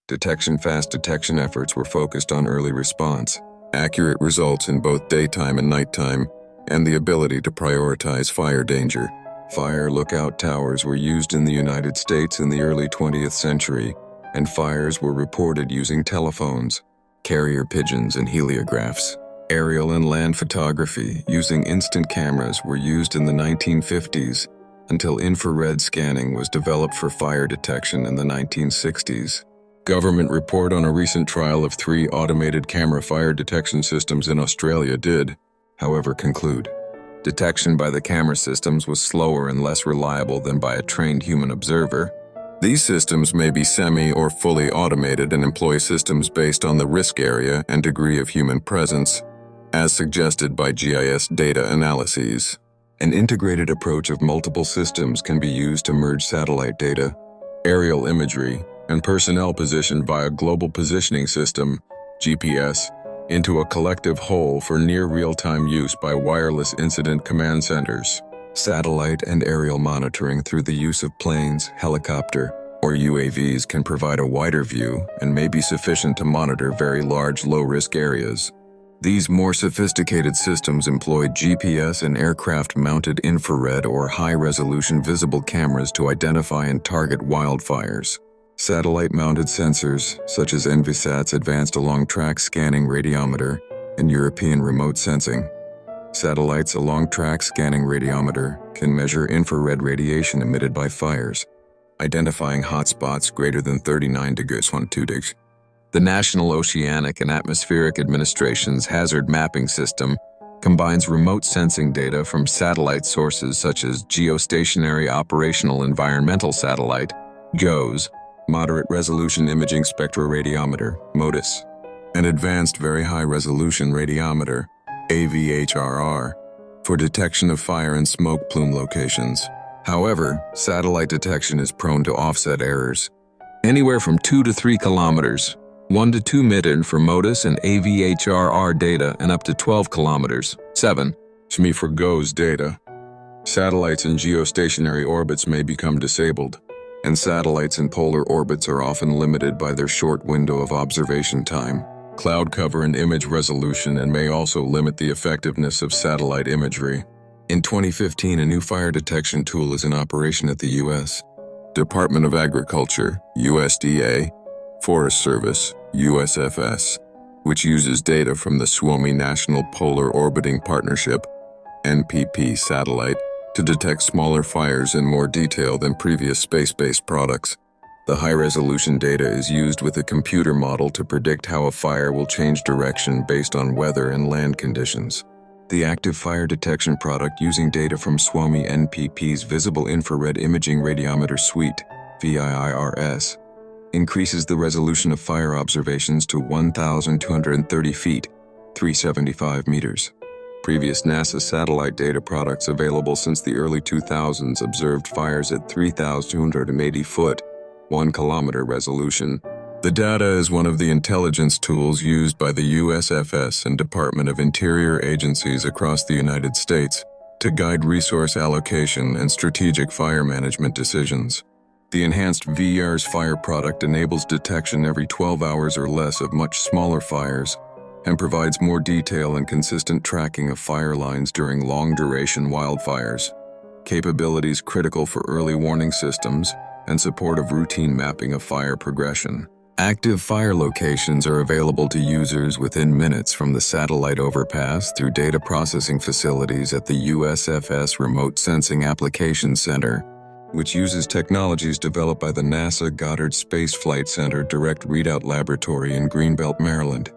Fast detection efforts were focused on early response, accurate results in both daytime and nighttime, and the ability to prioritize fire danger. Fire lookout towers were used in the United States in the early 20th century, and fires were reported using telephones, carrier pigeons, and heliographs. Aerial and land photography using instant cameras were used in the 1950s until infrared scanning was developed for fire detection in the 1960s. Government report on a recent trial of 3 automated camera fire detection systems in Australia did, however, conclude detection by the camera systems was slower and less reliable than by a trained human observer. These systems may be semi or fully automated and employ systems based on the risk area and degree of human presence, as suggested by GIS data analyses. An integrated approach of multiple systems can be used to merge satellite data, aerial imagery, and personnel position via Global Positioning System, GPS, into a collective whole for near real-time use by wireless incident command centers. Satellite and aerial monitoring through the use of planes, helicopter, or UAVs can provide a wider view and may be sufficient to monitor very large low-risk areas. These more sophisticated systems employ GPS and aircraft-mounted infrared or high-resolution visible cameras to identify and target wildfires. Satellite-mounted sensors, such as Envisat's Advanced Along-Track Scanning Radiometer and European Remote Sensing. Satellites Along-Track Scanning Radiometer can measure infrared radiation emitted by fires, identifying hotspots greater than 39 degrees 12. The National Oceanic and Atmospheric Administration's Hazard Mapping System combines remote sensing data from satellite sources such as Geostationary Operational Environmental Satellite, GOES, Moderate Resolution Imaging Spectroradiometer, MODIS, and Advanced Very High Resolution Radiometer, AVHRR, for detection of fire and smoke plume locations. However, satellite detection is prone to offset errors, anywhere from 2 to 3 kilometers, 1 to 2 midden for MODIS and AVHRR data, and up to 12 kilometers, 7 SME for GOES data. Satellites in geostationary orbits may become disabled, and satellites in polar orbits are often limited by their short window of observation time, cloud cover, and image resolution, and may also limit the effectiveness of satellite imagery. In 2015, a new fire detection tool is in operation at the U.S. Department of Agriculture, USDA, Forest Service, USFS, which uses data from the Suomi National Polar Orbiting Partnership, NPP satellite, to detect smaller fires in more detail than previous space-based products. The high-resolution data is used with a computer model to predict how a fire will change direction based on weather and land conditions. The active fire detection product, using data from Suomi NPP's Visible Infrared Imaging Radiometer Suite, VIIRS, increases the resolution of fire observations to 1,230 feet, 375 meters. Previous NASA satellite data products available since the early 2000s observed fires at 3,280 foot, 1 kilometer resolution. The data is one of the intelligence tools used by the USFS and Department of Interior agencies across the United States to guide resource allocation and strategic fire management decisions. The enhanced VIIRS fire product enables detection every 12 hours or less of much smaller fires, and provides more detail and consistent tracking of fire lines during long-duration wildfires, capabilities critical for early warning systems and support of routine mapping of fire progression. Active fire locations are available to users within minutes from the satellite overpass through data processing facilities at the USFS Remote Sensing Application Center, which uses technologies developed by the NASA Goddard Space Flight Center Direct Readout Laboratory in Greenbelt, Maryland.